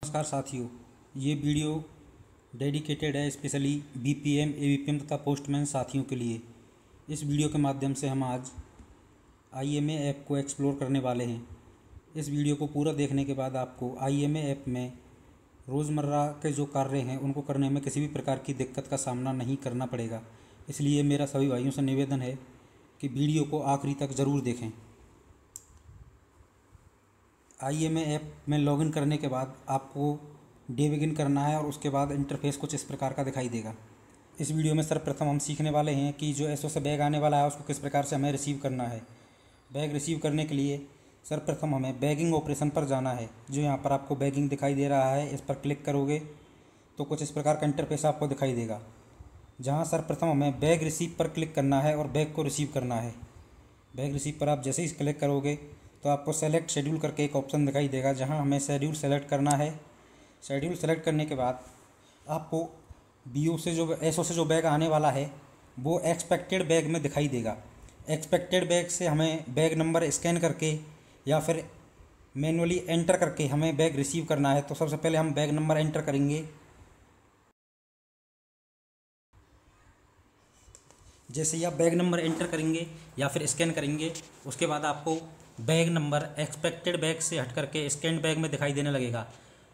नमस्कार साथियों, ये वीडियो डेडिकेटेड है स्पेशली बीपीएम, एबीपीएम तथा पोस्टमैन साथियों के लिए। इस वीडियो के माध्यम से हम आज आईएमए ऐप को एक्सप्लोर करने वाले हैं। इस वीडियो को पूरा देखने के बाद आपको आईएमए ऐप में रोज़मर्रा के जो कार्य हैं उनको करने में किसी भी प्रकार की दिक्कत का सामना नहीं करना पड़ेगा। इसलिए मेरा सभी भाइयों से निवेदन है कि वीडियो को आखिरी तक ज़रूर देखें। आईएमए ऐप में लॉगिन करने के बाद आपको डे बिगिन करना है और उसके बाद इंटरफेस कुछ इस प्रकार का दिखाई देगा। इस वीडियो में सर्वप्रथम हम सीखने वाले हैं कि जो एसओ से बैग आने वाला है उसको किस प्रकार से हमें रिसीव करना है। बैग रिसीव करने के लिए सर्वप्रथम हमें बैगिंग ऑपरेशन पर जाना है। जो यहाँ पर आपको बैगिंग दिखाई दे रहा है, इस पर क्लिक करोगे तो कुछ इस प्रकार का इंटरफेस आपको दिखाई देगा, जहाँ सर्वप्रथम हमें बैग रिसीव पर क्लिक करना है और बैग को रिसीव करना है। बैग रिसीव पर आप जैसे ही क्लिक करोगे तो आपको सेलेक्ट शेड्यूल करके एक ऑप्शन दिखाई देगा, जहां हमें शेड्यूल सेलेक्ट करना है। शेड्यूल सेलेक्ट करने के बाद आपको बीओ से जो एसओ से जो बैग आने वाला है वो एक्सपेक्टेड बैग में दिखाई देगा। एक्सपेक्टेड बैग से हमें बैग नंबर स्कैन करके या फिर मैनुअली एंटर करके हमें बैग रिसीव करना है। तो सबसे पहले हम बैग नंबर एंटर करेंगे। जैसे ही आप बैग नंबर एंटर करेंगे या फिर स्कैन करेंगे, उसके बाद आपको बैग नंबर एक्सपेक्टेड बैग से हट करके स्कैन बैग में दिखाई देने लगेगा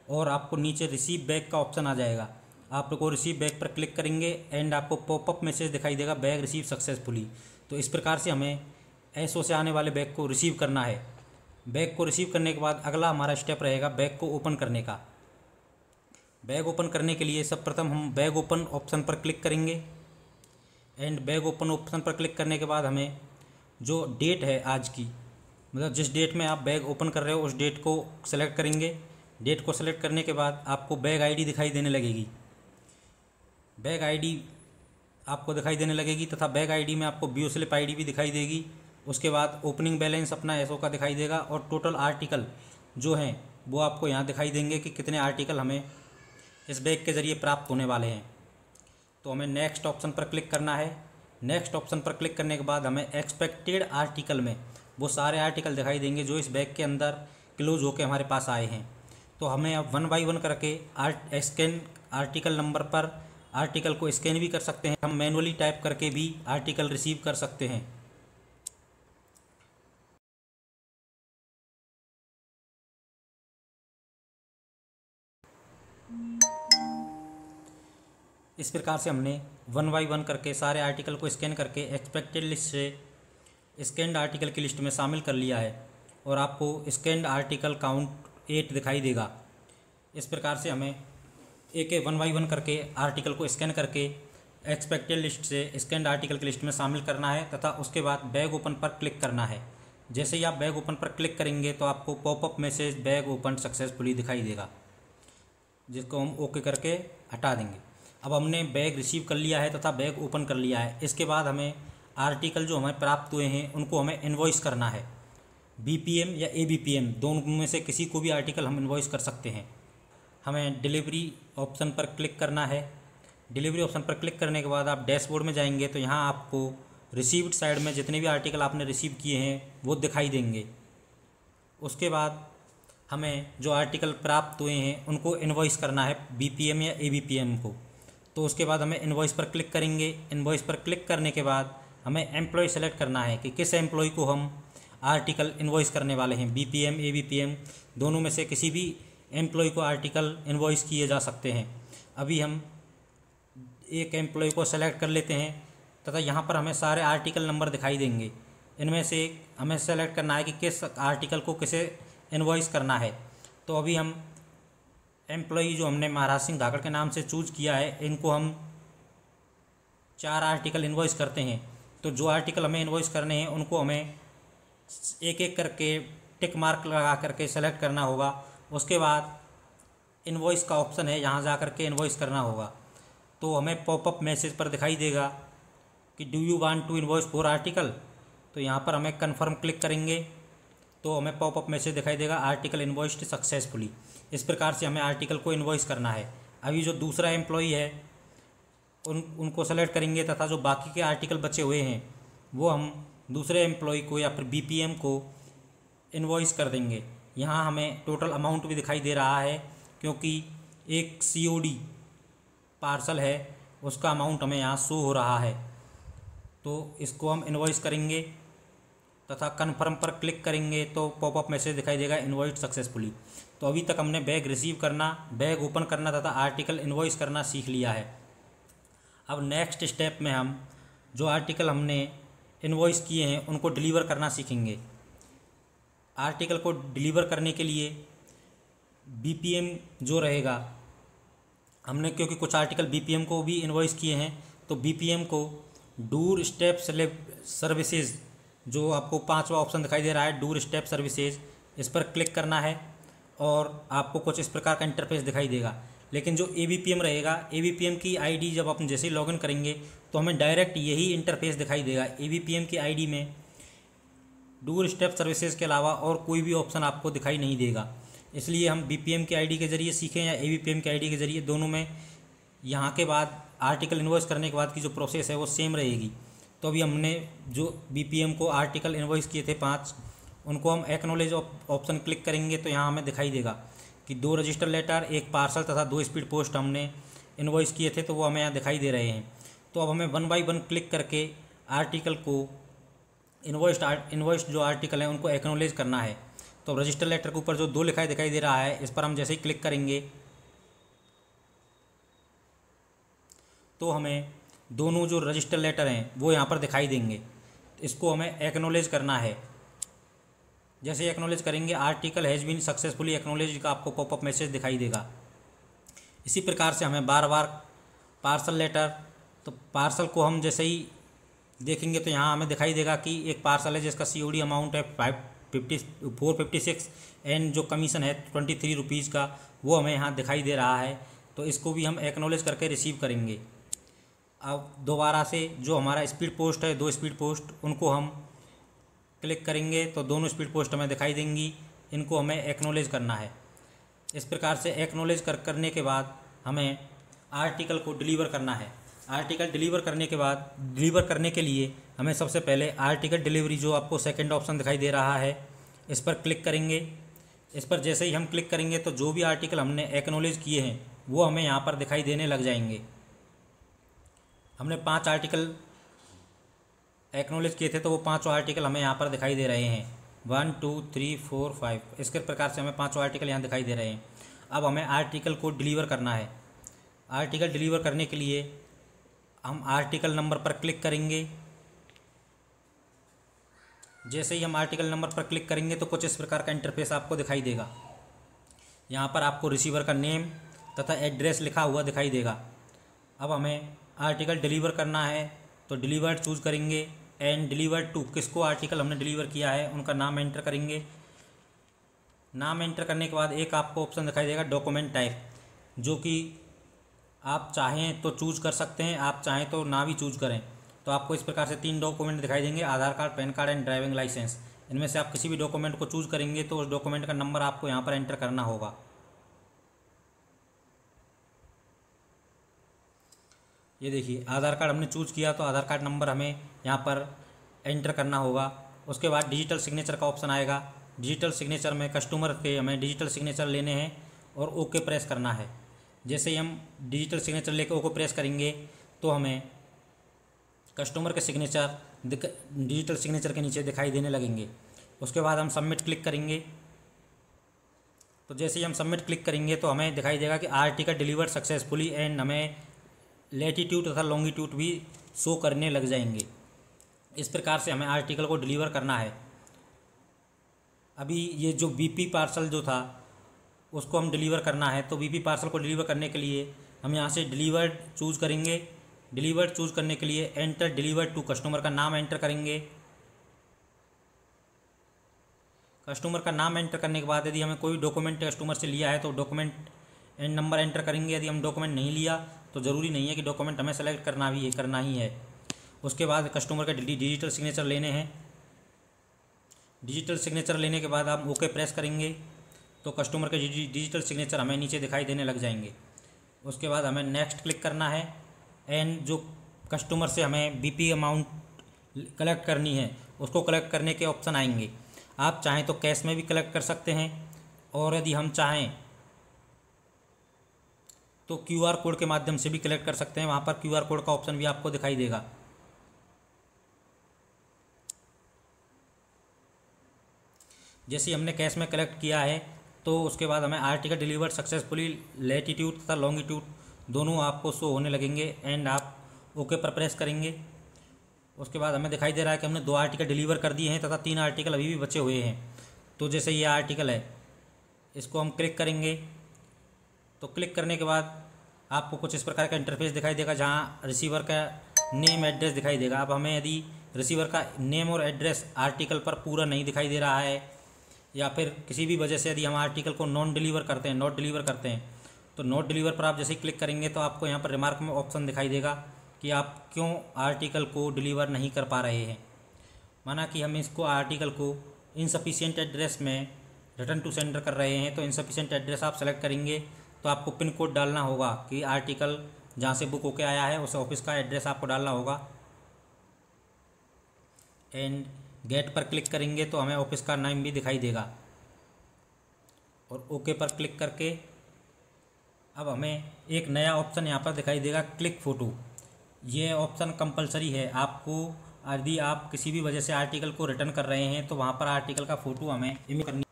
और आपको नीचे रिसीव बैग का ऑप्शन आ जाएगा। आप लोग को रिसीव बैग पर क्लिक करेंगे एंड आपको पॉपअप मैसेज दिखाई देगा, बैग रिसीव सक्सेसफुली। तो इस प्रकार से हमें एसओ से आने वाले बैग को रिसीव करना है। बैग को रिसीव करने के बाद अगला हमारा स्टेप रहेगा बैग को ओपन करने का। बैग ओपन करने के लिए सर्वप्रथम हम बैग ओपन ऑप्शन पर क्लिक करेंगे एंड बैग ओपन ऑप्शन पर क्लिक करने के बाद हमें जो डेट है आज की, मतलब जिस डेट में आप बैग ओपन कर रहे हो उस डेट को सेलेक्ट करेंगे। डेट को सेलेक्ट करने के बाद आपको बैग आईडी दिखाई देने लगेगी। बैग आईडी आपको दिखाई देने लगेगी तथा बैग आईडी में आपको बीओ स्लिप आईडी भी दिखाई देगी। उसके बाद ओपनिंग बैलेंस अपना एसओ का दिखाई देगा और टोटल आर्टिकल जो हैं वो आपको यहाँ दिखाई देंगे कि कितने आर्टिकल हमें इस बैग के ज़रिए प्राप्त होने वाले हैं। तो हमें नेक्स्ट ऑप्शन पर क्लिक करना है। नेक्स्ट ऑप्शन पर क्लिक करने के बाद हमें एक्सपेक्टेड आर्टिकल में वो सारे आर्टिकल दिखाई देंगे जो इस बैग के अंदर क्लोज होकर हमारे पास आए हैं। तो हमें अब 1 बाय 1 करके स्कैन आर्टिकल नंबर पर आर्टिकल को स्कैन भी कर सकते हैं। हम मैनुअली टाइप करके भी आर्टिकल रिसीव कर सकते हैं। इस प्रकार से हमने 1 बाय 1 करके सारे आर्टिकल को स्कैन करके एक्सपेक्टेड लिस्ट से स्कैन्ड आर्टिकल की लिस्ट में शामिल कर लिया है और आपको स्कैन्ड आर्टिकल काउंट 8 दिखाई देगा। इस प्रकार से हमें एक 1 बाय 1 करके आर्टिकल को स्कैन करके एक्सपेक्टेड लिस्ट से स्कैन्ड आर्टिकल की लिस्ट में शामिल करना है तथा उसके बाद बैग ओपन पर क्लिक करना है। जैसे ही आप बैग ओपन पर क्लिक करेंगे तो आपको popup message bag open successfully दिखाई देगा, जिसको हम ओके करके हटा देंगे। अब हमने बैग रिसीव कर लिया है तथा बैग ओपन कर लिया है। इसके बाद हमें आर्टिकल जो हमें प्राप्त हुए हैं उनको हमें इन्वॉइस करना है। बीपीएम या एबीपीएम दोनों में से किसी को भी आर्टिकल हम इन्वॉइस कर सकते हैं। हमें डिलीवरी ऑप्शन पर क्लिक करना है। डिलीवरी ऑप्शन पर क्लिक करने के बाद आप डैशबोर्ड में जाएंगे तो यहाँ आपको रिसीव्ड साइड में जितने भी आर्टिकल आपने रिसीव किए हैं वो दिखाई देंगे। उसके बाद हमें जो आर्टिकल प्राप्त हुए हैं उनको इन्वॉइस करना है, बीपीएम या एबीपीएम को। तो उसके बाद हमें इन्वॉइस पर क्लिक करेंगे। इन्वॉइस पर क्लिक करने के बाद हमें एम्प्लॉय सेलेक्ट करना है कि किस एम्प्लॉय को हम आर्टिकल इन्वॉइस करने वाले हैं। बीपीएम एबीपीएम दोनों में से किसी भी एम्प्लॉय को आर्टिकल इन्वॉइस किए जा सकते हैं। अभी हम एक एम्प्लॉय को सेलेक्ट कर लेते हैं तथा यहाँ पर हमें सारे आर्टिकल नंबर दिखाई देंगे। इनमें से हमें सेलेक्ट करना है कि किस आर्टिकल को किसे इन्वॉइस करना है। तो अभी हम एम्प्लॉय जो हमने महाराज सिंह धाकड़ के नाम से चूज किया है, इनको हम 4 आर्टिकल इन्वॉइस करते हैं। तो जो आर्टिकल हमें इन्वॉइस करने हैं उनको हमें एक एक करके टिक मार्क लगा करके सेलेक्ट करना होगा। उसके बाद इन्वॉइस का ऑप्शन है, यहाँ जा करके इन्वॉइस करना होगा। तो हमें पॉपअप मैसेज पर दिखाई देगा कि do you want to invoice 4 article. तो यहाँ पर हमें कन्फर्म क्लिक करेंगे तो हमें पॉपअप मैसेज दिखाई देगा, आर्टिकल इन्वॉइस्ड सक्सेसफुली। इस प्रकार से हमें आर्टिकल को इन्वॉइस करना है। अभी जो दूसरा एम्प्लॉई है उनको सेलेक्ट करेंगे तथा जो बाकी के आर्टिकल बचे हुए हैं वो हम दूसरे एम्प्लॉय को या फिर बीपीएम को इन्वॉइस कर देंगे। यहाँ हमें टोटल अमाउंट भी दिखाई दे रहा है क्योंकि एक COD पार्सल है उसका अमाउंट हमें यहाँ शो हो रहा है। तो इसको हम इन्वॉइस करेंगे तथा कन्फर्म पर क्लिक करेंगे तो पॉपअप मैसेज दिखाई देगा इन्वॉइस सक्सेसफुली। तो अभी तक हमने बैग रिसीव करना, बैग ओपन करना तथा आर्टिकल इन्वॉइस करना सीख लिया है। अब नेक्स्ट स्टेप में हम जो आर्टिकल हमने इन्वॉइस किए हैं उनको डिलीवर करना सीखेंगे। आर्टिकल को डिलीवर करने के लिए BPM जो रहेगा, हमने क्योंकि कुछ आर्टिकल BPM को भी इन्वॉइस किए हैं तो BPM को डूर स्टेप सर्विसेज, जो आपको 5वां ऑप्शन दिखाई दे रहा है डूर स्टेप सर्विसेज, इस पर क्लिक करना है और आपको कुछ इस प्रकार का इंटरफेस दिखाई देगा। लेकिन जो ABPM रहेगा, ABPM की ID जब अपन जैसे ही लॉगिन करेंगे तो हमें डायरेक्ट यही इंटरफेस दिखाई देगा। ABPM की ID में डूर स्टेप सर्विसेज के अलावा और कोई भी ऑप्शन आपको दिखाई नहीं देगा। इसलिए हम BPM की ID के ज़रिए सीखें या ABPM की ID के ज़रिए, दोनों में यहाँ के बाद आर्टिकल इन्वॉइस करने के बाद की जो प्रोसेस है वो सेम रहेगी। तो अभी हमने जो BPM को आर्टिकल इन्वॉइस किए थे 5, उनको हम एक्नॉलेज ऑप्शन क्लिक करेंगे तो यहाँ हमें दिखाई देगा कि 2 रजिस्टर लेटर, 1 पार्सल तथा 2 स्पीड पोस्ट हमने इन्वॉइस किए थे, तो वो हमें यहाँ दिखाई दे रहे हैं। तो अब हमें 1 बाय 1 क्लिक करके आर्टिकल को इन्वॉइस्ड जो आर्टिकल हैं उनको एक्नॉलेज करना है। तो रजिस्टर लेटर के ऊपर जो 2 लिखा दिखाई दे रहा है, इस पर हम जैसे ही क्लिक करेंगे तो हमें दोनों जो रजिस्टर लेटर हैं वो यहाँ पर दिखाई देंगे। इसको हमें एक्नॉलेज करना है। जैसे एक्नॉलेज करेंगे article has been successfully acknowledge का आपको पॉपअप मैसेज दिखाई देगा। इसी प्रकार से हमें बार बार पार्सल लेटर, तो पार्सल को हम जैसे ही देखेंगे तो यहाँ हमें दिखाई देगा कि एक पार्सल है जिसका COD अमाउंट है 456 एंड जो कमीशन है 23 रुपीज़ का, वो हमें यहाँ दिखाई दे रहा है। तो इसको भी हम एक्नॉलेज करके रिसीव करेंगे। अब दोबारा से जो हमारा स्पीड पोस्ट है, 2 स्पीड पोस्ट, उनको हम क्लिक करेंगे तो दोनों स्पीड पोस्ट हमें दिखाई देंगी। इनको हमें एक्नॉलेज करना है। इस प्रकार से एक्नॉलेज करने के बाद हमें आर्टिकल को डिलीवर करना है। आर्टिकल डिलीवर करने के बाद, डिलीवर करने के लिए हमें सबसे पहले आर्टिकल डिलीवरी जो आपको सेकंड ऑप्शन दिखाई दे रहा है, इस पर क्लिक करेंगे। इस पर जैसे ही हम क्लिक करेंगे तो जो भी आर्टिकल हमने एक्नॉलेज किए हैं वो हमें यहाँ पर दिखाई देने लग जाएंगे। हमने 5 आर्टिकल एक्नॉलेज किए थे तो वो 5 आर्टिकल हमें यहाँ पर दिखाई दे रहे हैं, 1 2 3 4 5। इसके प्रकार से हमें 5 आर्टिकल यहाँ दिखाई दे रहे हैं। अब हमें आर्टिकल को डिलीवर करना है। आर्टिकल डिलीवर करने के लिए हम आर्टिकल नंबर पर क्लिक करेंगे। जैसे ही हम आर्टिकल नंबर पर क्लिक करेंगे तो कुछ इस प्रकार का इंटरफेस आपको दिखाई देगा। यहाँ पर आपको रिसीवर का नेम तथा एड्रेस लिखा हुआ दिखाई देगा। अब हमें आर्टिकल डिलीवर करना है तो डिलीवर्ड चूज़ करेंगे एंड डिलीवर्ड टू, किसको आर्टिकल हमने डिलीवर किया है उनका नाम एंटर करेंगे। नाम एंटर करने के बाद एक आपको ऑप्शन दिखाई देगा डॉक्यूमेंट टाइप, जो कि आप चाहें तो चूज़ कर सकते हैं, आप चाहें तो ना भी चूज़ करें। तो आपको इस प्रकार से 3 डॉक्यूमेंट दिखाई देंगे, Aadhaar card, PAN card and driving licence. इनमें से आप किसी भी डॉक्यूमेंट को चूज़ करेंगे तो उस डॉक्यूमेंट का नंबर आपको यहाँ पर एंटर करना होगा। ये देखिए आधार कार्ड हमने चूज़ किया तो आधार कार्ड नंबर हमें यहाँ पर एंटर करना होगा। उसके बाद डिजिटल सिग्नेचर का ऑप्शन आएगा। डिजिटल सिग्नेचर में कस्टमर के हमें डिजिटल सिग्नेचर लेने हैं और ओके प्रेस करना है। जैसे ही हम डिजिटल सिग्नेचर लेकर ओके प्रेस करेंगे तो हमें कस्टमर के सिग्नेचर डिजिटल सिग्नेचर के नीचे दिखाई देने लगेंगे। उसके बाद हम सबमिट क्लिक करेंगे। तो जैसे ही हम सबमिट क्लिक करेंगे तो हमें दिखाई देगा कि आर्टिकल डिलीवर सक्सेसफुली एंड हमें लैटिट्यूड तथा लॉन्गिट्यूड भी शो करने लग जाएंगे। इस प्रकार से हमें आर्टिकल को डिलीवर करना है। अभी ये जो BP पार्सल जो था उसको हम डिलीवर करना है। तो BP पार्सल को डिलीवर करने के लिए हम यहाँ से डिलीवर्ड चूज़ करेंगे। डिलीवर्ड चूज़ करने के लिए एंटर डिलीवर्ड टू, कस्टमर का नाम एंटर करेंगे। कस्टमर का नाम एंटर करने के बाद यदि हमें कोई डॉक्यूमेंट कस्टमर से लिया है तो डॉक्यूमेंट एंड नंबर एंटर करेंगे। यदि हम डॉक्यूमेंट नहीं लिया तो ज़रूरी नहीं है कि डॉक्यूमेंट हमें सेलेक्ट करना ही है। उसके बाद कस्टमर के डिजिटल सिग्नेचर लेने हैं। डिजिटल सिग्नेचर लेने के बाद हम ओके प्रेस करेंगे तो कस्टमर के डिजिटल सिग्नेचर हमें नीचे दिखाई देने लग जाएंगे। उसके बाद हमें नेक्स्ट क्लिक करना है एंड जो कस्टमर से हमें BP अमाउंट कलेक्ट करनी है उसको कलेक्ट करने के ऑप्शन आएंगे। आप चाहें तो कैश में भी कलेक्ट कर सकते हैं और यदि हम चाहें तो क्यूआर कोड के माध्यम से भी कलेक्ट कर सकते हैं। वहाँ पर क्यूआर कोड का ऑप्शन भी आपको दिखाई देगा। जैसे हमने कैश में कलेक्ट किया है तो उसके बाद हमें आर्टिकल डिलीवर्ड सक्सेसफुली लैटिट्यूड तथा लॉन्गिट्यूड दोनों आपको शो होने लगेंगे एंड आप ओके पर प्रेस करेंगे। उसके बाद हमें दिखाई दे रहा है कि हमने 2 आर्टिकल डिलीवर कर दिए हैं तथा 3 आर्टिकल अभी भी बचे हुए हैं। तो जैसे ये आर्टिकल है, इसको हम क्लिक करेंगे तो क्लिक करने के बाद आपको कुछ इस प्रकार का इंटरफेस दिखाई देगा जहाँ रिसीवर का नेम एड्रेस दिखाई देगा। अब हमें यदि रिसीवर का नेम और एड्रेस आर्टिकल पर पूरा नहीं दिखाई दे रहा है या फिर किसी भी वजह से यदि हम आर्टिकल को नॉट डिलीवर करते हैं तो नॉट डिलीवर पर आप जैसे ही क्लिक करेंगे तो आपको यहाँ पर रिमार्क में ऑप्शन दिखाई देगा कि आप क्यों आर्टिकल को डिलीवर नहीं कर पा रहे हैं। माना कि हम इसको आर्टिकल को इनसफिशिएंट एड्रेस में रिटर्न टू सेंडर कर रहे हैं, तो इनसफिशिएंट एड्रेस आप सेलेक्ट करेंगे तो आपको पिन कोड डालना होगा कि आर्टिकल जहाँ से बुक होके आया है उस ऑफिस का एड्रेस आपको डालना होगा। एंड गेट पर क्लिक करेंगे तो हमें ऑफिस का नाम भी दिखाई देगा और ओके पर क्लिक करके अब हमें एक नया ऑप्शन यहाँ पर दिखाई देगा, क्लिक फ़ोटो। ये ऑप्शन कंपलसरी है आपको। यदि आप किसी भी वजह से आर्टिकल को रिटर्न कर रहे हैं तो वहाँ पर आर्टिकल का फ़ोटो हमें इमेज करनी।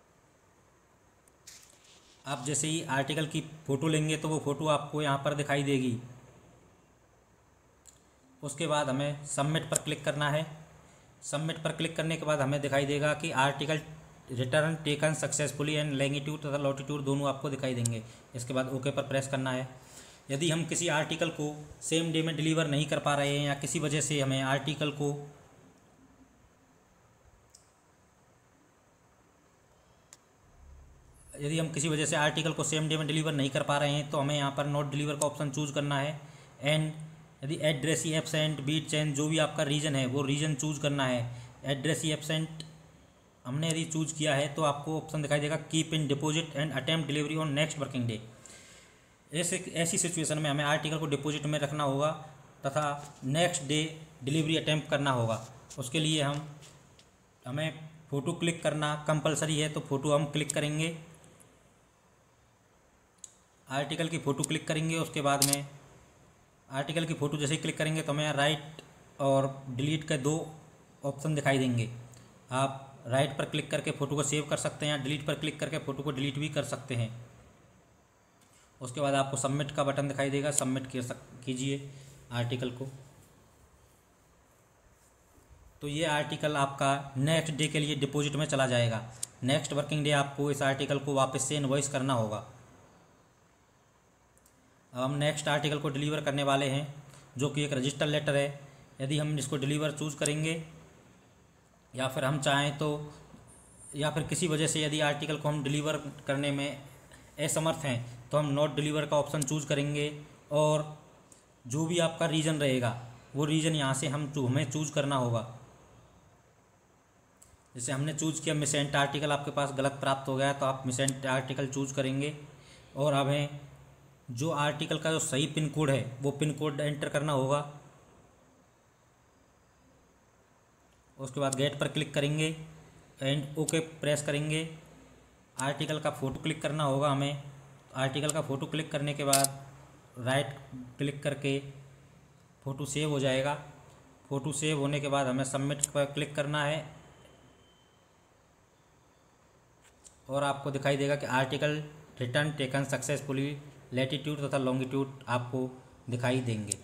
आप जैसे ही आर्टिकल की फ़ोटो लेंगे तो वो फ़ोटो आपको यहाँ पर दिखाई देगी। उसके बाद हमें सबमिट पर क्लिक करना है। सबमिट पर क्लिक करने के बाद हमें दिखाई देगा कि article return taken successfully and longitude तथा लॉटिट्यूड दोनों आपको दिखाई देंगे। इसके बाद ओके पर प्रेस करना है। यदि हम किसी आर्टिकल को सेम डे में डिलीवर नहीं कर पा रहे हैं या किसी वजह से हमें आर्टिकल को सेम डे में डिलीवर नहीं कर पा रहे हैं तो हमें यहाँ पर नॉट डिलीवर का ऑप्शन चूज़ करना है। एंड यदि एड्रेस ही एब्सेंट, बीट चेंज, जो भी आपका रीजन है वो रीजन चूज़ करना है। एड्रेस ही एब्सेंट हमने यदि चूज़ किया है तो आपको ऑप्शन दिखाई देगा keep in deposit and attempt delivery on next working day. ऐसी सिचुएशन में हमें आर्टिकल को डिपॉजिट में रखना होगा तथा नेक्स्ट डे डिलीवरी अटेम्प्ट करना होगा। उसके लिए हमें फ़ोटो क्लिक करना कंपलसरी है, तो फ़ोटो हम क्लिक करेंगे, आर्टिकल की फ़ोटो क्लिक करेंगे। उसके बाद में आर्टिकल की फ़ोटो जैसे ही क्लिक करेंगे तो हमें राइट और डिलीट के 2 ऑप्शन दिखाई देंगे। आप राइट पर क्लिक करके फ़ोटो को सेव कर सकते हैं या डिलीट पर क्लिक करके फ़ोटो को डिलीट भी कर सकते हैं। उसके बाद आपको सबमिट का बटन दिखाई देगा, सबमिट कीजिए आर्टिकल को। तो ये आर्टिकल आपका नेक्स्ट डे के लिए डिपॉजिट में चला जाएगा। नेक्स्ट वर्किंग डे आपको इस आर्टिकल को वापस से इनवॉइस करना होगा। अब हम नेक्स्ट आर्टिकल को डिलीवर करने वाले हैं जो कि एक रजिस्टर लेटर है। यदि हम इसको डिलीवर चूज़ करेंगे या फिर हम चाहें तो या फिर किसी वजह से यदि आर्टिकल को हम डिलीवर करने में असमर्थ हैं तो हम नॉट डिलीवर का ऑप्शन चूज़ करेंगे और जो भी आपका रीज़न रहेगा वो रीज़न यहाँ से हमें चूज़ करना होगा। जैसे हमने चूज़ किया मिसेंट आर्टिकल आपके पास गलत प्राप्त हो गया तो आप मिसेंट आर्टिकल चूज़ करेंगे और हमें जो आर्टिकल का जो सही पिन कोड है वो पिन कोड एंटर करना होगा। उसके बाद गेट पर क्लिक करेंगे एंड ओके प्रेस करेंगे। आर्टिकल का फ़ोटो क्लिक करना होगा हमें। आर्टिकल का फ़ोटो क्लिक करने के बाद राइट क्लिक करके फ़ोटो सेव हो जाएगा। फ़ोटो सेव होने के बाद हमें सबमिट पर क्लिक करना है और आपको दिखाई देगा कि article return taken successfully latitude तथा लॉन्गिट्यूड आपको दिखाई देंगे।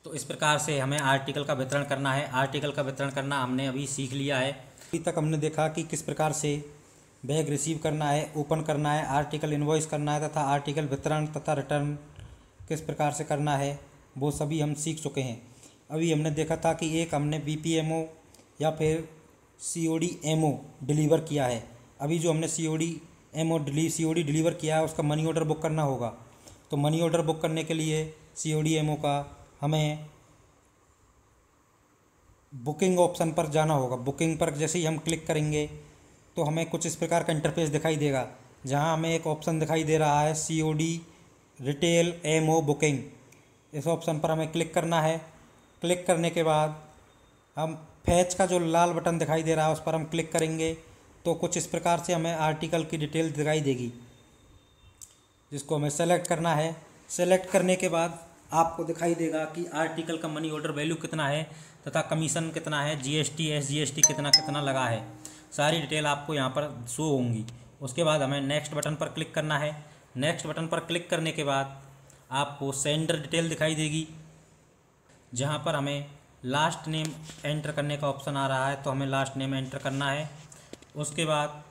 तो इस प्रकार से हमें आर्टिकल का वितरण करना है। आर्टिकल का वितरण करना हमने अभी सीख लिया है। अभी तक हमने देखा कि किस प्रकार से बैग रिसीव करना है, ओपन करना है, आर्टिकल इनवॉइस करना है तथा आर्टिकल वितरण तथा रिटर्न किस प्रकार से करना है वो सभी हम सीख चुके हैं। अभी हमने देखा था कि एक हमने BPMO या फिर COD-MO डिलीवर किया है। अभी जो हमने COD डिलीवर किया है उसका मनी ऑर्डर बुक करना होगा। तो मनी ऑर्डर बुक करने के लिए COD-MO का हमें बुकिंग ऑप्शन पर जाना होगा। बुकिंग पर जैसे ही हम क्लिक करेंगे तो हमें कुछ इस प्रकार का इंटरफेस दिखाई देगा जहां हमें एक ऑप्शन दिखाई दे रहा है COD रिटेल MO बुकिंग। इस ऑप्शन पर हमें क्लिक करना है। क्लिक करने के बाद हम फैच का जो लाल बटन दिखाई दे रहा है उस पर हम क्लिक करेंगे तो कुछ इस प्रकार से हमें आर्टिकल की डिटेल दिखाई देगी। जिसको हमें सेलेक्ट करना है। सेलेक्ट करने के बाद आपको दिखाई देगा कि आर्टिकल का मनी ऑर्डर वैल्यू कितना है तथा कमीशन कितना है, जीएसटी एसजीएसटी कितना कितना लगा है, सारी डिटेल आपको यहाँ पर शो होंगी। उसके बाद हमें नेक्स्ट बटन पर क्लिक करना है। नेक्स्ट बटन पर क्लिक करने के बाद आपको सेंडर डिटेल दिखाई देगी, जहाँ पर हमें लास्ट नेम एंटर करने का ऑप्शन आ रहा है, तो हमें लास्ट नेम एंटर करना है। उसके बाद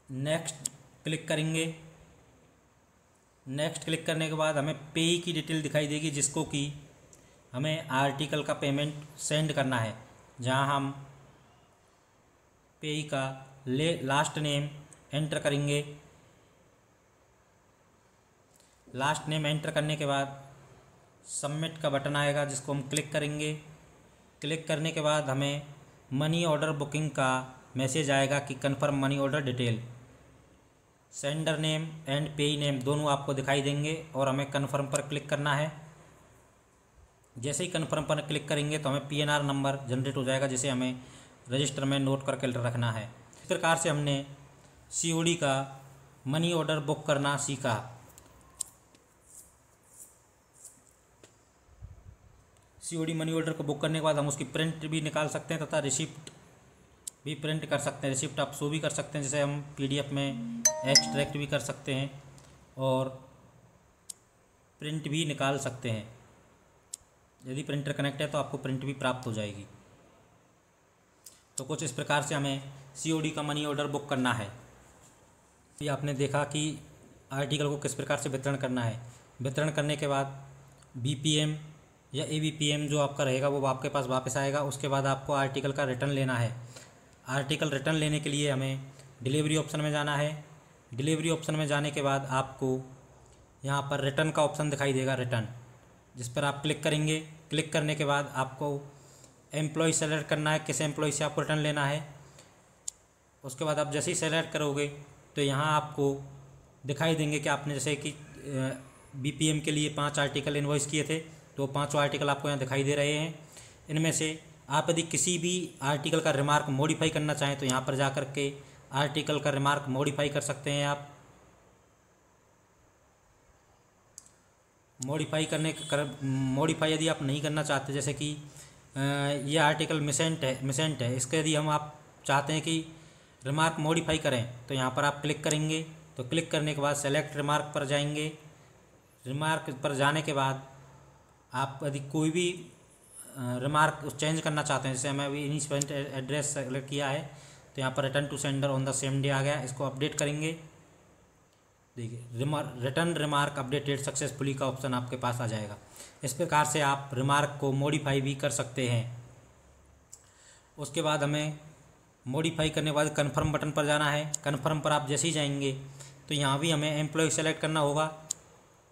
नेक्स्ट क्लिक करेंगे। नेक्स्ट क्लिक करने के बाद हमें पे की डिटेल दिखाई देगी, जिसको कि हमें आर्टिकल का पेमेंट सेंड करना है, जहां हम पे का लास्ट नेम एंटर करेंगे। लास्ट नेम एंटर करने के बाद सबमिट का बटन आएगा, जिसको हम क्लिक करेंगे। क्लिक करने के बाद हमें मनी ऑर्डर बुकिंग का मैसेज आएगा कि confirm money order detail. Sender name and पेई नेम दोनों आपको दिखाई देंगे और हमें कन्फर्म पर क्लिक करना है। जैसे ही कन्फर्म पर क्लिक करेंगे तो हमें पीएनआर नंबर जनरेट हो जाएगा, जिसे हमें रजिस्टर में नोट करके रखना है। इस प्रकार से हमने सीओडी का मनी ऑर्डर बुक करना सीखा। सीओडी मनी ऑर्डर को बुक करने के बाद हम उसकी प्रिंट भी निकाल सकते हैं तथा रिसिप्ट भी प्रिंट कर सकते हैं। रिसिप्ट आप शो भी कर सकते हैं, जैसे हम पीडीएफ में एक्सट्रैक्ट भी कर सकते हैं और प्रिंट भी निकाल सकते हैं। यदि प्रिंटर कनेक्ट है तो आपको प्रिंट भी प्राप्त हो जाएगी। तो कुछ इस प्रकार से हमें सीओडी का मनी ऑर्डर बुक करना है। ये आपने देखा कि आर्टिकल को किस प्रकार से वितरण करना है। वितरण करने के बाद बीपीएम या एबीपीएम जो आपका रहेगा वो आपके पास वापस आएगा। उसके बाद आपको आर्टिकल का रिटर्न लेना है। आर्टिकल रिटर्न लेने के लिए हमें डिलीवरी ऑप्शन में जाना है। डिलीवरी ऑप्शन में जाने के बाद आपको यहाँ पर रिटर्न का ऑप्शन दिखाई देगा, रिटर्न, जिस पर आप क्लिक करेंगे। क्लिक करने के बाद आपको एम्प्लॉय सेलेक्ट करना है, किस एम्प्लॉय से आपको रिटर्न लेना है। उसके बाद आप जैसे ही सेलेक्ट करोगे तो यहाँ आपको दिखाई देंगे कि आपने जैसे कि बीपीएम के लिए 5 आर्टिकल इन्वॉइस किए थे, तो 5 आर्टिकल आपको यहाँ दिखाई दे रहे हैं। इनमें से आप यदि किसी भी आर्टिकल का रिमार्क मॉडिफाई करना चाहें तो यहाँ पर जा कर के आर्टिकल का रिमार्क मॉडिफाई कर सकते हैं। आप मॉडिफाई यदि आप नहीं करना चाहते, जैसे कि ये आर्टिकल मिसेंट है, इसके यदि आप चाहते हैं कि रिमार्क मॉडिफाई करें तो यहाँ पर आप क्लिक करेंगे। तो क्लिक करने के बाद सेलेक्ट रिमार्क पर जाएंगे। रिमार्क पर जाने के बाद आप यदि कोई भी रिमार्क चेंज करना चाहते हैं, जैसे हमें अभी इनिशियल एड्रेस सेलेक्ट किया है तो यहाँ पर return to sender on the same day आ गया। इसको अपडेट करेंगे। देखिए रिटर्न रिमार्क अपडेटेड सक्सेसफुली का ऑप्शन आपके पास आ जाएगा। इस प्रकार से आप रिमार्क को मॉडिफाई भी कर सकते हैं। उसके बाद हमें मॉडिफाई करने के बाद कन्फर्म बटन पर जाना है। कन्फर्म पर आप जैसे ही जाएंगे तो यहाँ भी हमें एम्प्लॉय सेलेक्ट करना होगा।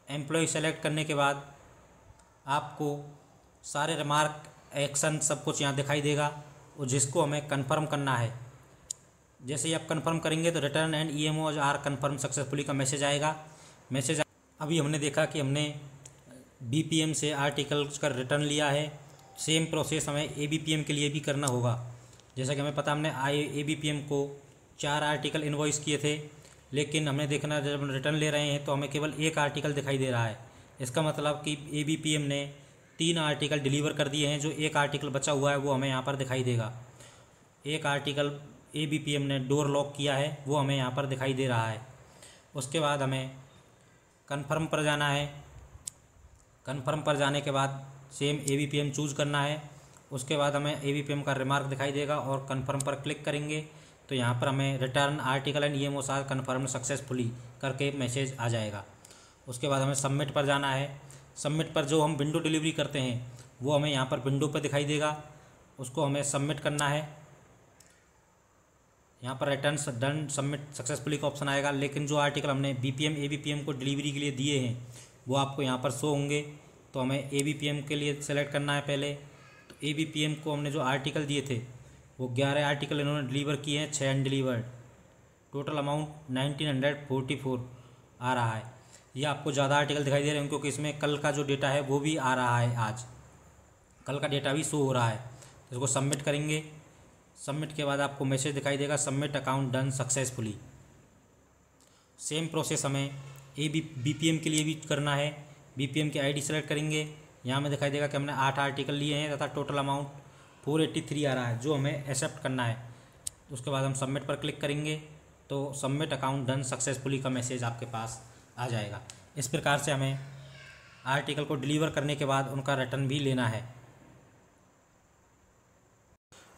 एम्प्लॉय सेलेक्ट करने के बाद आपको सारे रिमार्क एक्शन सब कुछ यहाँ दिखाई देगा और जिसको हमें कन्फर्म करना है। जैसे ही आप कन्फर्म करेंगे तो return and EMO are confirm successfully का मैसेज आएगा। अभी हमने देखा कि हमने बीपीएम से आर्टिकल्स का रिटर्न लिया है। सेम प्रोसेस हमें एबीपीएम के लिए भी करना होगा। जैसा कि हमें पता, हमने एबीपीएम को 4 आर्टिकल इन्वॉइस किए थे, लेकिन हमने देखना जब हम रिटर्न ले रहे हैं तो हमें केवल 1 आर्टिकल दिखाई दे रहा है। इसका मतलब कि एबीपीएम ने 3 आर्टिकल डिलीवर कर दिए हैं। जो 1 आर्टिकल बचा हुआ है वो हमें यहाँ पर दिखाई देगा। 1 आर्टिकल एबीपीएम ने डोर लॉक किया है, वो हमें यहाँ पर दिखाई दे रहा है। उसके बाद हमें कन्फर्म पर जाना है। कन्फर्म पर जाने के बाद सेम एबीपीएम चूज़ करना है। उसके बाद हमें एबीपीएम का रिमार्क दिखाई देगा और कन्फर्म पर क्लिक करेंगे तो यहाँ पर हमें return article and EMO are confirm successfully करके मैसेज आ जाएगा। उसके बाद हमें सबमिट पर जाना है। सबमिट पर जो हम विंडो डिलीवरी करते हैं वो हमें यहाँ पर विंडो पर दिखाई देगा, उसको हमें सबमिट करना है। यहाँ पर रिटर्न डन सबमिट सक्सेसफुली का ऑप्शन आएगा, लेकिन जो आर्टिकल हमने बीपीएम एबीपीएम को डिलीवरी के लिए दिए हैं वो आपको यहाँ पर शो होंगे। तो हमें एबीपीएम के लिए सेलेक्ट करना है पहले। तो एबीपीएम को हमने जो आर्टिकल दिए थे वो 11 आर्टिकल इन्होंने डिलीवर किए हैं, 6 अनडिलीवर्ड। टोटल अमाउंट 1944 आ रहा है। ये आपको ज़्यादा आर्टिकल दिखाई दे रहे हैं क्योंकि इसमें कल का जो डेटा है वो भी आ रहा है, आज कल का डेटा भी शो हो रहा है। तो इसको सबमिट करेंगे। सबमिट के बाद आपको मैसेज दिखाई देगा, submit account done successfully. Same process हमें बीपीएम के लिए भी करना है। बीपीएम की आईडी सेलेक्ट करेंगे। यहाँ में दिखाई देगा कि हमने 8 आर्टिकल लिए हैं तथा टोटल अमाउंट 483 आ रहा है, जो हमें एक्सेप्ट करना है। उसके बाद हम सबमिट पर क्लिक करेंगे तो सबमिट अकाउंट डन सक्सेसफुली का मैसेज आपके पास आ जाएगा। इस प्रकार से हमें आर्टिकल को डिलीवर करने के बाद उनका रिटर्न भी लेना है।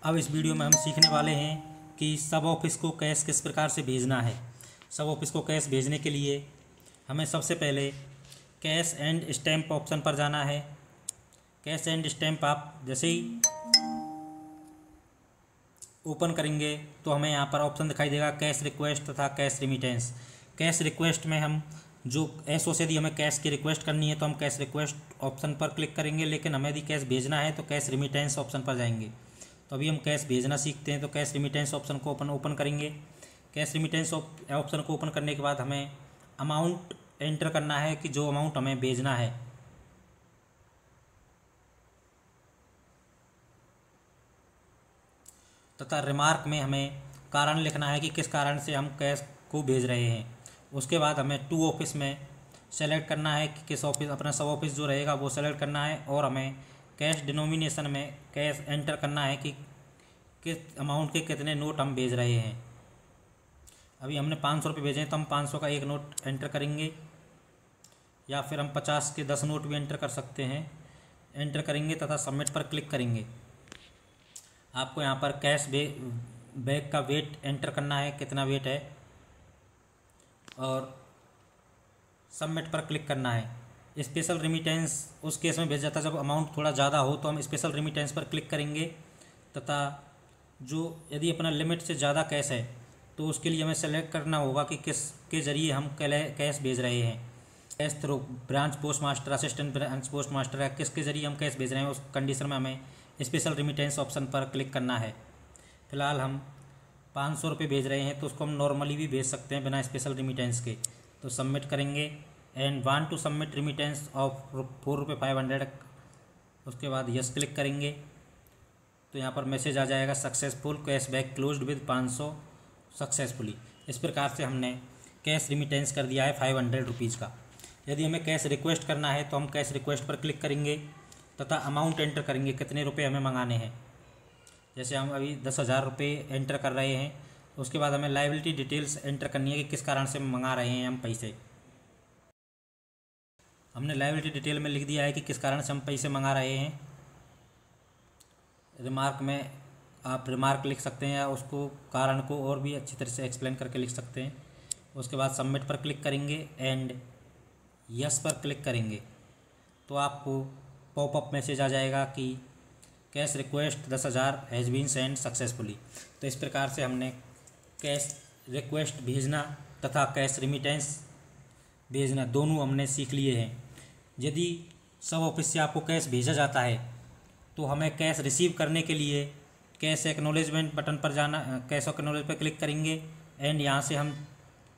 अब इस वीडियो में हम सीखने वाले हैं कि सब ऑफिस को कैश किस प्रकार से भेजना है। सब ऑफिस को कैश भेजने के लिए हमें सबसे पहले कैश एंड स्टैम्प ऑप्शन पर जाना है। कैश एंड स्टैम्प आप जैसे ही ओपन करेंगे तो हमें यहाँ पर ऑप्शन दिखाई देगा कैश रिक्वेस्ट तथा कैश रिमिटेंस। कैश रिक्वेस्ट में हम जो एसओ से यदि हमें कैश की रिक्वेस्ट करनी है तो हम कैश रिक्वेस्ट ऑप्शन पर क्लिक करेंगे, लेकिन हमें यदि कैश भेजना है तो कैश रिमिटेंस ऑप्शन पर जाएंगे। तो अभी हम कैश भेजना सीखते हैं, तो कैश रिमिटेंस ऑप्शन को ओपन करेंगे। कैश रिमिटेंस ऑप्शन को ओपन करने के बाद हमें अमाउंट एंटर करना है कि जो अमाउंट हमें भेजना है। तथा रिमार्क में हमें कारण लिखना है कि किस कारण से हम कैश को भेज रहे हैं। उसके बाद हमें टू ऑफिस में सेलेक्ट करना है कि किस ऑफिस, अपना सब ऑफिस जो रहेगा वो सेलेक्ट करना है, और हमें कैश डिनोमिनेशन में कैश एंटर करना है कि किस अमाउंट के कितने नोट हम भेज रहे हैं। अभी हमने 500 रुपये भेजे हैं तो हम 500 का एक नोट एंटर करेंगे, या फिर हम 50 के 10 नोट भी एंटर कर सकते हैं। एंटर करेंगे तथा सबमिट पर क्लिक करेंगे। आपको यहाँ पर कैश बैग का वेट एंटर करना है, कितना वेट है, और सबमिट पर क्लिक करना है। स्पेशल रिमिटेंस उस केस में भेज जाता है जब अमाउंट थोड़ा ज़्यादा हो, तो हम स्पेशल रिमिटेंस पर क्लिक करेंगे। तथा जो यदि अपना लिमिट से ज़्यादा कैश है तो उसके लिए हमें सेलेक्ट करना होगा कि किस के ज़रिए हम कैश भेज रहे हैं। Cash through branch post master, assistant branch post master, या किसके ज़रिए हम कैश भेज रहे हैं, उस कंडीशन में हमें स्पेशल रिमिटेंस ऑप्शन पर क्लिक करना है। फ़िलहाल हम 500 रुपये भेज रहे हैं तो उसको हम नॉर्मली भी भेज सकते हैं बिना स्पेशल रिमिटेंस के। तो सबमिट करेंगे and want to submit remittance of 4 रुपये 500। उसके बाद यस क्लिक करेंगे तो यहाँ पर मैसेज आ जाएगा successful cashback closed with 500 successfully. इस प्रकार से हमने कैश रिमिटेंस कर दिया है 500 रुपीज़ का। यदि हमें कैश रिक्वेस्ट करना है तो हम कैश रिक्वेस्ट पर क्लिक करेंगे तथा अमाउंट एंटर करेंगे, कितने रुपये हमें मंगाने हैं। जैसे हम अभी 10,000 रुपये एंटर कर रहे हैं। उसके बाद हमें लायबिलिटी डिटेल्स एंटर करनी है कि किस कारण से मंगा रहे हैं हम पैसे। हमने लायबिलिटी डिटेल में लिख दिया है कि किस कारण से हम पैसे मंगा रहे हैं। रिमार्क में आप रिमार्क लिख सकते हैं या उसको कारण को और भी अच्छी तरह से एक्सप्लेन करके लिख सकते हैं। उसके बाद सबमिट पर क्लिक करेंगे एंड यस पर क्लिक करेंगे तो आपको पॉपअप मैसेज आ जाएगा कि cash request 10,000 has been send successfully. तो इस प्रकार से हमने कैश रिक्वेस्ट भेजना तथा कैश रिमिटेंस भेजना दोनों हमने सीख लिए हैं। यदि सब ऑफिस से आपको कैश भेजा जाता है तो हमें कैश रिसीव करने के लिए कैश एक्नॉलेजमेंट बटन पर जाना, कैश एक्नॉलेज पर क्लिक करेंगे एंड यहाँ से हम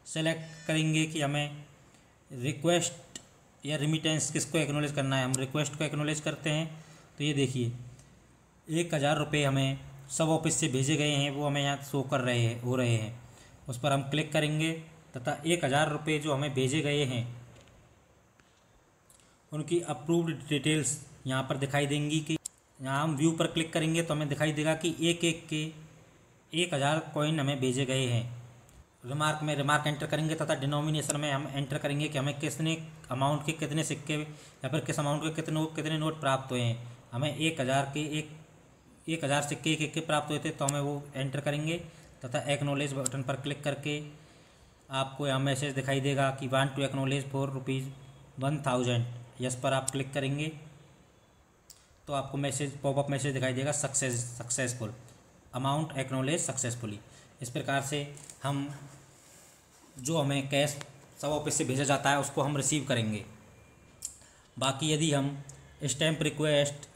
सेलेक्ट करेंगे कि हमें रिक्वेस्ट या रिमिटेंस किसको एक्नॉलेज करना है। हम रिक्वेस्ट को एक्नॉलेज करते हैं तो ये देखिए 1,000 रुपये हमें सब ऑफिस से भेजे गए हैं, वो हमें यहाँ शो कर रहे हैं। उस पर हम क्लिक करेंगे तथा 1,000 रुपये जो हमें भेजे गए हैं उनकी अप्रूव्ड डिटेल्स यहाँ पर दिखाई देंगी। कि यहाँ हम व्यू पर क्लिक करेंगे तो हमें दिखाई देगा कि एक के 1,000 कॉइन हमें भेजे गए हैं। रिमार्क में रिमार्क एंटर करेंगे तथा डिनोमिनेशन में हम एंटर करेंगे कि हमें कितने अमाउंट के कितने सिक्के या फिर किस अमाउंट के कितने नोट प्राप्त हुए हैं। हमें 1,000 सिक्के एक प्राप्त हुए थे तो हमें वो एंटर करेंगे तथा एक्नॉलेज बटन पर क्लिक करके आपको यहाँ मैसेज दिखाई देगा कि want to acknowledge for ₹1,000। Yes पर आप क्लिक करेंगे तो आपको मैसेज पॉपअप मैसेज दिखाई देगा सक्सेसफुल अमाउंट एक्नॉलेज सक्सेसफुली। इस प्रकार से हम जो हमें कैश सब ऑफिस से भेजा जाता है उसको हम रिसीव करेंगे। बाकी यदि हम स्टैम्प रिक्वेस्ट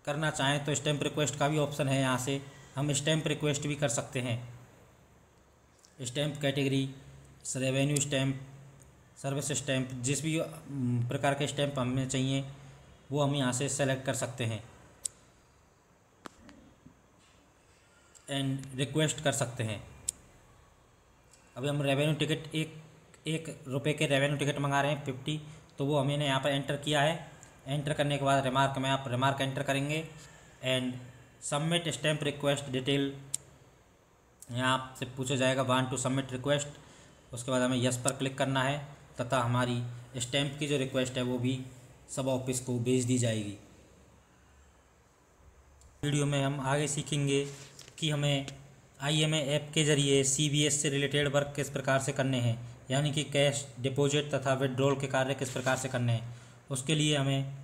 करना चाहें तो स्टैम्प रिक्वेस्ट का भी ऑप्शन है। यहाँ से हम स्टैम्प रिक्वेस्ट भी कर सकते हैं। Stamp category, revenue stamp, service stamp, जिस भी प्रकार के स्टैम्प हमें चाहिए वो हम यहाँ से सेलेक्ट कर सकते हैं एंड रिक्वेस्ट कर सकते हैं। अभी हम रेवेन्यू टिकट एक रुपये के रेवेन्यू टिकट मंगा रहे हैं 50, तो वो हमने यहाँ पर एंटर किया है। एंटर करने के बाद रिमार्क में आप रिमार्क एंटर करेंगे and submit stamp request detail यहाँ आपसे पूछा जाएगा, वांट टू सबमिट रिक्वेस्ट। उसके बाद हमें यस पर क्लिक करना है तथा हमारी स्टैम्प की जो रिक्वेस्ट है वो भी सब ऑफिस को भेज दी जाएगी। वीडियो में हम आगे सीखेंगे कि हमें IMA ऐप के ज़रिए CBS से रिलेटेड वर्क किस प्रकार से करने हैं, यानी कि कैश डिपॉजिट तथा विड्रॉल के कार्य किस प्रकार से करने हैं। उसके लिए हमें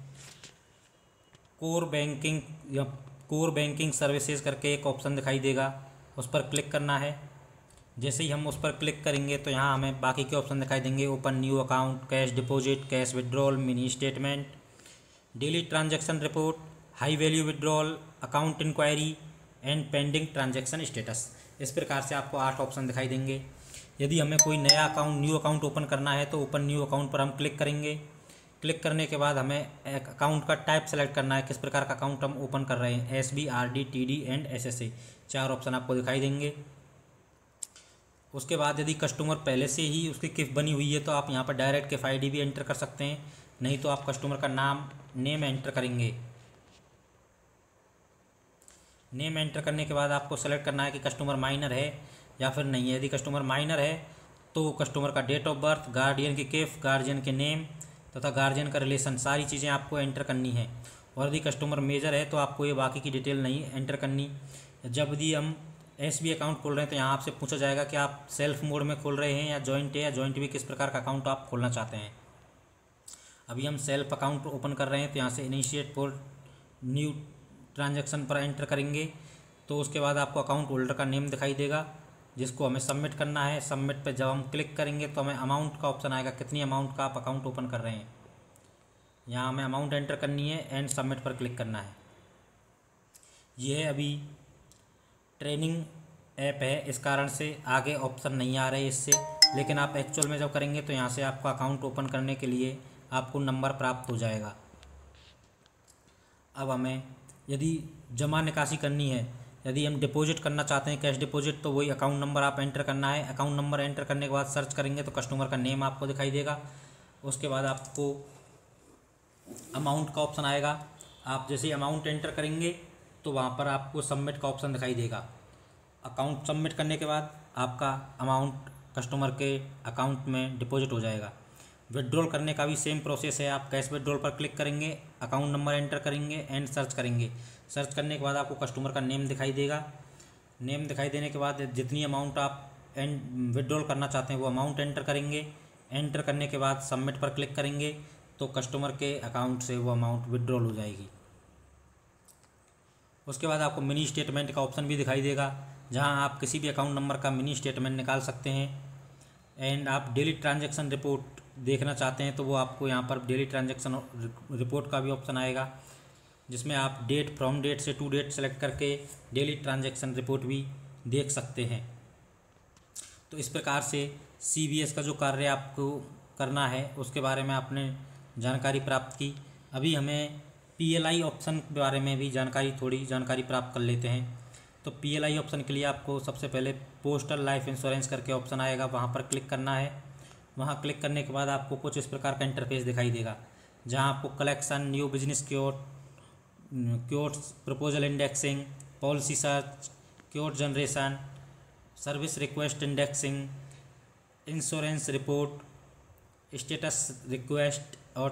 कोर बैंकिंग सर्विसेज करके एक ऑप्शन दिखाई देगा, उस पर क्लिक करना है। जैसे ही हम उस पर क्लिक करेंगे तो यहाँ हमें बाकी के ऑप्शन दिखाई देंगे, open new account, cash deposit, cash withdrawal, mini statement, daily transaction report, high value withdrawal, account inquiry and pending transaction status. इस प्रकार से आपको 8 ऑप्शन दिखाई देंगे। यदि हमें कोई नया न्यू अकाउंट ओपन करना है तो ओपन न्यू अकाउंट पर हम क्लिक करेंगे। क्लिक करने के बाद हमें एक अकाउंट का टाइप सेलेक्ट करना है, किस प्रकार का अकाउंट हम ओपन कर रहे हैं, SB, RD, TD and SSA। 4 option आपको दिखाई देंगे। उसके बाद यदि कस्टमर पहले से ही उसकी किफ बनी हुई है तो आप यहाँ पर डायरेक्ट किफ ID भी एंटर कर सकते हैं, नहीं तो आप कस्टमर का नेम एंटर करेंगे। नेम एंटर करने के बाद आपको सेलेक्ट करना है कि कस्टमर माइनर है या फिर नहीं है। यदि कस्टमर माइनर है तो कस्टमर का डेट ऑफ बर्थ, गार्डियन की किफ, गार्जियन के नेम तथा गार्जियन का रिलेशन, सारी चीज़ें आपको एंटर करनी है। और यदि कस्टमर मेजर है तो आपको ये बाकी की डिटेल नहीं एंटर करनी। जब यदि हम SB अकाउंट खोल रहे हैं तो यहाँ आपसे पूछा जाएगा कि आप सेल्फ मोड में खोल रहे हैं या जॉइंट है, या जॉइंट भी किस प्रकार का अकाउंट आप खोलना चाहते हैं। अभी हम सेल्फ अकाउंट ओपन कर रहे हैं तो यहाँ से इनिशिएट फॉर न्यू ट्रांजैक्शन पर एंटर करेंगे तो उसके बाद आपको अकाउंट होल्डर का नेम दिखाई देगा जिसको हमें सबमिट करना है। सबमिट पे जब हम क्लिक करेंगे तो हमें अमाउंट का ऑप्शन आएगा, कितनी अमाउंट का आप अकाउंट ओपन कर रहे हैं। यहाँ हमें अमाउंट एंटर करनी है एंड सबमिट पर क्लिक करना है। यह अभी ट्रेनिंग ऐप है, इस कारण से आगे ऑप्शन नहीं आ रहे इससे, लेकिन आप एक्चुअल में जब करेंगे तो यहाँ से आपका अकाउंट ओपन करने के लिए आपको नंबर प्राप्त हो जाएगा। अब हमें यदि जमा निकासी करनी है, यदि हम डिपॉजिट करना चाहते हैं कैश डिपॉजिट, तो वही अकाउंट नंबर आप एंटर करना है। अकाउंट नंबर एंटर करने के बाद सर्च करेंगे तो कस्टमर का नेम आपको दिखाई देगा। उसके बाद आपको अमाउंट का ऑप्शन आएगा। आप जैसे अमाउंट एंटर करेंगे तो वहाँ पर आपको सबमिट का ऑप्शन दिखाई देगा। अकाउंट सबमिट करने के बाद आपका अमाउंट कस्टमर के अकाउंट में डिपॉजिट हो जाएगा। विड्रॉल करने का भी सेम प्रोसेस है। आप कैश विड्रॉल पर क्लिक करेंगे, अकाउंट नंबर एंटर करेंगे एंड सर्च करेंगे। सर्च करने के बाद आपको कस्टमर का नेम दिखाई देगा। नेम दिखाई देने के बाद जितनी अमाउंट आप विड्रॉल करना चाहते हैं वो अमाउंट एंटर करेंगे। एंटर करने के बाद सबमिट पर क्लिक करेंगे तो कस्टमर के अकाउंट से वो अमाउंट विड्रॉल हो जाएगी। उसके बाद आपको मिनी स्टेटमेंट का ऑप्शन भी दिखाई देगा, जहां आप किसी भी अकाउंट नंबर का मिनी स्टेटमेंट निकाल सकते हैं। एंड आप डेली ट्रांजैक्शन रिपोर्ट देखना चाहते हैं तो वो आपको यहाँ पर डेली ट्रांजैक्शन रिपोर्ट का भी ऑप्शन आएगा, जिसमें आप डेट फ्रॉम डेट से टू डेट सेलेक्ट करके डेली ट्रांजैक्शन रिपोर्ट भी देख सकते हैं। तो इस प्रकार से CBS का जो कार्य आपको करना है उसके बारे में आपने जानकारी प्राप्त की। अभी हमें PLI ऑप्शन के बारे में भी थोड़ी जानकारी प्राप्त कर लेते हैं। तो PLI ऑप्शन के लिए आपको सबसे पहले पोस्टल लाइफ इंश्योरेंस करके ऑप्शन आएगा, वहाँ पर क्लिक करना है। वहाँ क्लिक करने के बाद आपको कुछ इस प्रकार का इंटरफेस दिखाई देगा, जहाँ आपको collection, new business quotes, proposal indexing, policy search, quote generation, service request indexing, insurance report, status request और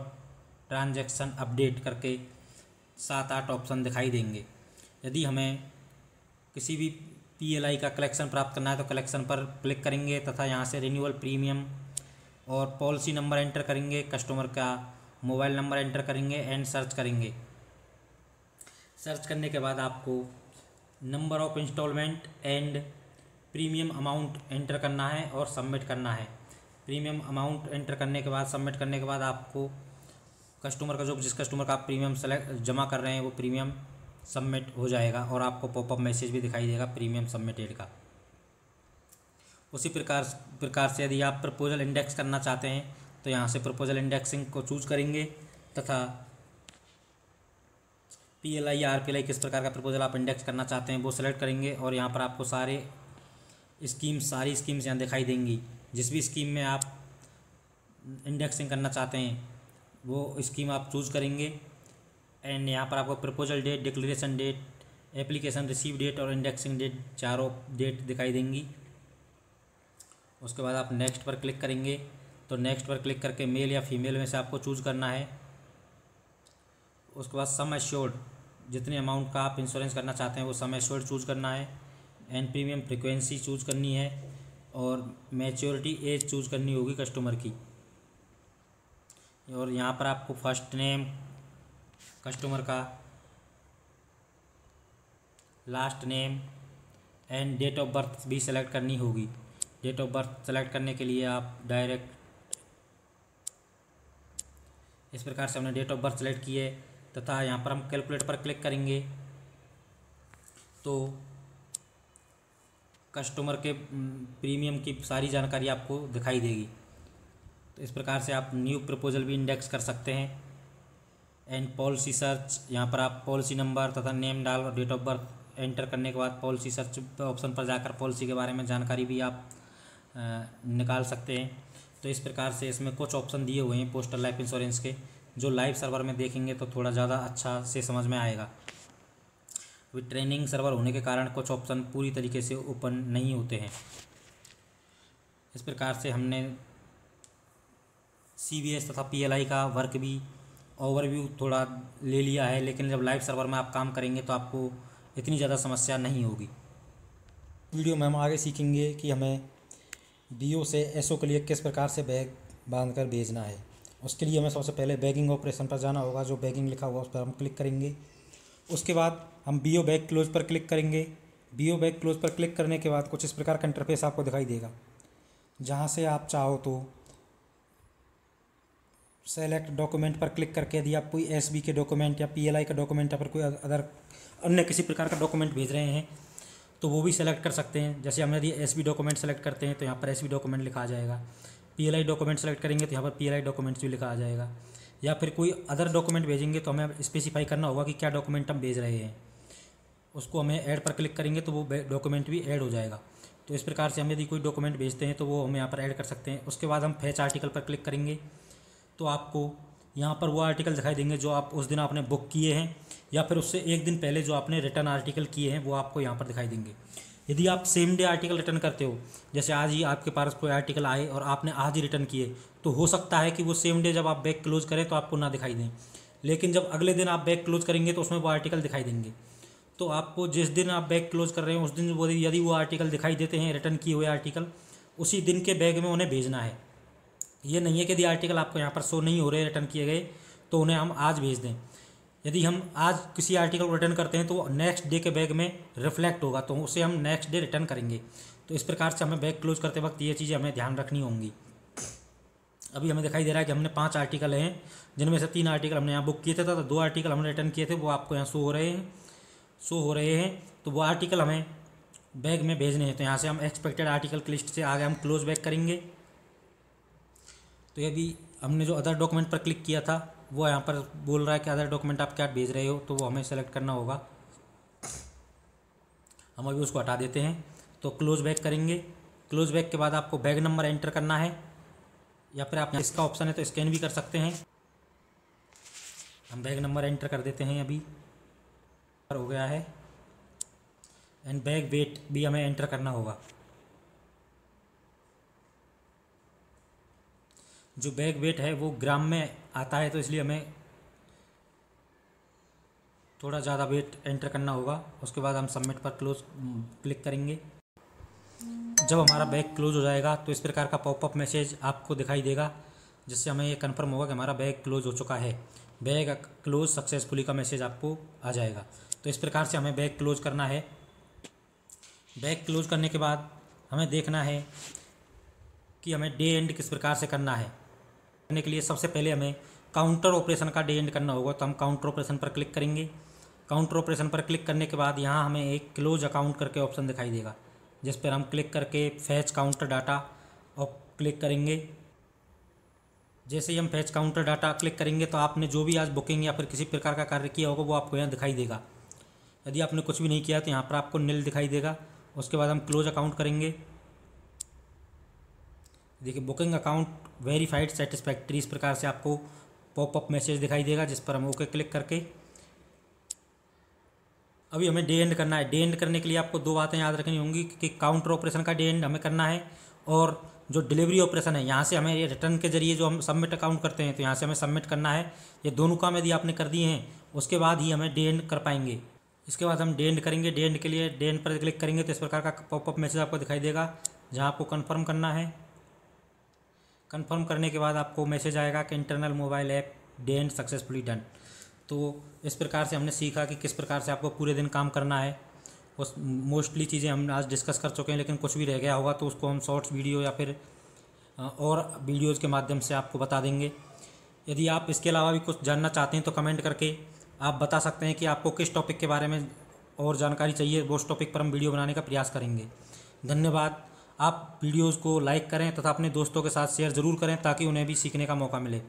ट्रांजैक्शन अपडेट करके 7-8 ऑप्शन दिखाई देंगे। यदि हमें किसी भी PLI का कलेक्शन प्राप्त करना है तो कलेक्शन पर क्लिक करेंगे तथा यहाँ से रिन्यूअल प्रीमियम और पॉलिसी नंबर एंटर करेंगे, कस्टमर का मोबाइल नंबर एंटर करेंगे एंड सर्च करेंगे। सर्च करने के बाद आपको number of instalment and premium amount enter करना है और सबमिट करना है। प्रीमियम अमाउंट एंटर करने के बाद सबमिट करने के बाद आपको कस्टमर का जिस कस्टमर का आप प्रीमियम जमा कर रहे हैं वो प्रीमियम सबमिट हो जाएगा और आपको पॉपअप मैसेज भी दिखाई देगा प्रीमियम सबमिटेड का। उसी प्रकार से यदि आप प्रपोजल इंडेक्स करना चाहते हैं तो यहाँ से प्रपोजल इंडेक्सिंग को चूज करेंगे तथा PLI या RPLI किस प्रकार का प्रपोजल आप इंडेक्स करना चाहते हैं वो सिलेक्ट करेंगे और यहाँ पर आपको सारे स्कीम, सारी स्कीम्स यहाँ दिखाई देंगी। जिस भी स्कीम में आप इंडेक्सिंग करना चाहते हैं वो स्कीम आप चूज़ करेंगे। एंड यहाँ पर आपको proposal date, declaration date, application receive date और इंडेक्सिंग डेट, चारों डेट दिखाई देंगी। उसके बाद आप नेक्स्ट पर क्लिक करेंगे। तो नेक्स्ट पर क्लिक करके मेल या फीमेल में से आपको चूज़ करना है। उसके बाद सम एश्योर्ड, जितने अमाउंट का आप इंश्योरेंस करना चाहते हैं वो सम एश्योर्ड चूज़ करना है। एंड प्रीमियम फ्रिक्वेंसी चूज़ करनी है और मैच्योरिटी एज चूज़ करनी होगी कस्टमर की। और यहाँ पर आपको फर्स्ट नेम कस्टमर का, last name and date of birth भी सेलेक्ट करनी होगी। डेट ऑफ बर्थ सेलेक्ट करने के लिए आप डायरेक्ट इस प्रकार से हमने डेट ऑफ बर्थ सेलेक्ट की है तथा यहाँ पर हम कैलकुलेट पर क्लिक करेंगे तो कस्टमर के प्रीमियम की सारी जानकारी आपको दिखाई देगी। तो इस प्रकार से आप न्यू प्रपोजल भी इंडेक्स कर सकते हैं। एंड पॉलिसी सर्च, यहाँ पर आप पॉलिसी नंबर तथा नेम डाल और डेट ऑफ बर्थ एंटर करने के बाद पॉलिसी सर्च ऑप्शन पर जाकर पॉलिसी के बारे में जानकारी भी आप निकाल सकते हैं। तो इस प्रकार से इसमें कुछ ऑप्शन दिए हुए हैं पोस्टल लाइफ इंश्योरेंस के, जो लाइव सर्वर में देखेंगे तो थोड़ा ज़्यादा अच्छा से समझ में आएगा। विद ट्रेनिंग सर्वर होने के कारण कुछ ऑप्शन पूरी तरीके से ओपन नहीं होते हैं। इस प्रकार से हमने CVS तथा PLI का वर्क भी ओवरव्यू थोड़ा ले लिया है, लेकिन जब लाइव सर्वर में आप काम करेंगे तो आपको इतनी ज़्यादा समस्या नहीं होगी। वीडियो में हम आगे सीखेंगे कि हमें BO से SO के लिए किस प्रकार से बैग बांध कर भेजना है। उसके लिए हमें सबसे पहले बैगिंग ऑपरेशन पर जाना होगा। जो बैगिंग लिखा हुआ उस पर हम क्लिक करेंगे। उसके बाद हम BO बैग क्लोज पर क्लिक करेंगे। BO बैग क्लोज पर क्लिक करने के बाद कुछ इस प्रकार का इंटरफेस आपको दिखाई देगा, जहाँ से आप चाहो तो सेलेक्ट डॉक्यूमेंट पर क्लिक करके यदि आप कोई SB के डॉक्यूमेंट या PLI का डॉक्यूमेंट या फिर कोई अदर अन्य किसी प्रकार का डॉक्यूमेंट भेज रहे हैं तो वो भी सेलेक्ट कर सकते हैं। जैसे हम यदि SB डॉक्यूमेंट सेलेक्ट करते हैं तो यहाँ पर SB डॉक्यूमेंट लिखा आ जाएगा। PLI डॉक्यूमेंट सेलेक्ट करेंगे तो यहाँ पर PLI डॉक्यूमेंट्स भी लिखा आ जाएगा। या फिर कोई अदर डॉक्यूमेंट भेजेंगे तो हमें स्पेसिफाई करना होगा कि क्या डॉक्यूमेंट हम भेज रहे हैं। उसको हमें ऐड पर क्लिक करेंगे तो वो डॉक्यूमेंट भी ऐड हो जाएगा। तो इस प्रकार से हम यदि कोई डॉक्यूमेंट भेजते हैं तो वो हम यहाँ पर ऐड कर सकते हैं। उसके बाद हम फैच आर्टिकल पर क्लिक करेंगे तो आपको यहाँ पर वो आर्टिकल दिखाई देंगे जो आप उस दिन आपने बुक किए हैं या फिर उससे एक दिन पहले जो आपने रिटर्न आर्टिकल किए हैं वो आपको यहाँ पर दिखाई देंगे। यदि आप सेम डे आर्टिकल रिटर्न करते हो, जैसे आज ही आपके पास कोई आर्टिकल आए और आपने आज ही रिटर्न किए, तो हो सकता है कि वो सेम डे जब आप बैग क्लोज करें तो आपको ना दिखाई दें, लेकिन जब अगले दिन आप बैग क्लोज करेंगे तो उसमें वो आर्टिकल दिखाई देंगे। तो आपको जिस दिन आप बैग क्लोज कर रहे हैं उस दिन वो यदि वो आर्टिकल दिखाई देते हैं, रिटर्न किए हुए आर्टिकल, उसी दिन के बैग में उन्हें भेजना है। ये नहीं है कि यदि आर्टिकल आपको यहाँ पर शो नहीं हो रहे रिटर्न किए गए तो उन्हें हम आज भेज दें। यदि हम आज किसी आर्टिकल को रिटर्न करते हैं तो नेक्स्ट डे के बैग में रिफ्लेक्ट होगा, तो उसे हम नेक्स्ट डे रिटर्न करेंगे। तो इस प्रकार से हमें बैग क्लोज करते वक्त ये चीज़ें हमें ध्यान रखनी होंगी। अभी हमें दिखाई दे रहा है कि हमने 5 आर्टिकल हैं, जिनमें से 3 आर्टिकल हमने यहाँ बुक किए थे, तो 2 आर्टिकल हमने रिटर्न किए थे, वो आपको यहाँ शो हो रहे हैं। तो वो आर्टिकल हमें बैग में भेजने हैं। तो यहाँ से हम एक्सपेक्टेड आर्टिकल की लिस्ट से आगे हम क्लोज बैग करेंगे। तो यदि हमने जो अदर डॉक्यूमेंट पर क्लिक किया था वो यहाँ पर बोल रहा है कि अदर डॉक्यूमेंट आप क्या भेज रहे हो, तो वो हमें सेलेक्ट करना होगा। हम अभी उसको हटा देते हैं। तो क्लोज बैक करेंगे। क्लोज बैक के बाद आपको बैग नंबर एंटर करना है या फिर आप इसका ऑप्शन है तो स्कैन भी कर सकते हैं। हम बैग नंबर एंटर कर देते हैं। अभी हो गया है। एंड बैग वेट भी हमें एंटर करना होगा। जो बैग वेट है वो ग्राम में आता है, तो इसलिए हमें थोड़ा ज़्यादा वेट एंटर करना होगा। उसके बाद हम सबमिट पर क्लिक करेंगे। जब हमारा बैग क्लोज हो जाएगा तो इस प्रकार का पॉपअप मैसेज आपको दिखाई देगा, जिससे हमें ये कन्फर्म होगा कि हमारा बैग क्लोज हो चुका है। बैग क्लोज सक्सेसफुली का मैसेज आपको आ जाएगा। तो इस प्रकार से हमें बैग क्लोज करना है। बैग क्लोज करने के बाद हमें देखना है कि हमें डे एंड किस प्रकार से करना है। करने के लिए सबसे पहले हमें काउंटर ऑपरेशन का डे एंड करना होगा। तो हम काउंटर ऑपरेशन पर क्लिक करेंगे। काउंटर ऑपरेशन पर क्लिक करने के बाद यहाँ हमें एक क्लोज अकाउंट करके ऑप्शन दिखाई देगा, जिस पर हम क्लिक करके फैच काउंटर डाटा और क्लिक करेंगे। जैसे ही हम फैच काउंटर डाटा क्लिक करेंगे तो आपने जो भी आज बुकिंग या फिर किसी प्रकार का कार्य किया होगा वो आपको यहाँ दिखाई देगा। यदि आपने कुछ भी नहीं किया तो यहाँ पर आपको नील दिखाई देगा। उसके बाद हम क्लोज अकाउंट करेंगे। देखिए बुकिंग अकाउंट वेरीफाइड सेटिस्फैक्ट्री, इस प्रकार से आपको पॉपअप मैसेज दिखाई देगा, जिस पर हम ओके क्लिक करके अभी हमें डे एंड करना है। डे एंड करने के लिए आपको दो बातें याद रखनी होंगी कि काउंटर ऑपरेशन का डे एंड हमें करना है, और जो डिलीवरी ऑपरेशन है यहाँ से हमें ये रिटर्न के जरिए जो हम सबमिट अकाउंट करते हैं तो यहाँ से हमें सबमिट करना है। ये दोनों काम यदि आपने कर दिए हैं उसके बाद ही हमें डे एंड कर पाएंगे। इसके बाद हम डे एंड करेंगे। डे एंड के लिए डे एंड पर क्लिक करेंगे तो इस प्रकार का पॉपअप मैसेज आपको दिखाई देगा, जहाँ आपको कन्फर्म करना है। कन्फर्म करने के बाद आपको मैसेज आएगा कि internal mobile app day and successfully done. तो इस प्रकार से हमने सीखा कि किस प्रकार से आपको पूरे दिन काम करना है। उस मोस्टली चीज़ें हम आज डिस्कस कर चुके हैं, लेकिन कुछ भी रह गया होगा तो उसको हम शॉर्ट्स वीडियो या फिर और वीडियोज़ के माध्यम से आपको बता देंगे। यदि आप इसके अलावा भी कुछ जानना चाहते हैं तो कमेंट करके आप बता सकते हैं कि आपको किस टॉपिक के बारे में और जानकारी चाहिए, वो उस टॉपिक पर हम वीडियो बनाने का प्रयास करेंगे। धन्यवाद। आप वीडियोज़ को लाइक करें तथा अपने दोस्तों के साथ शेयर ज़रूर करें ताकि उन्हें भी सीखने का मौका मिले।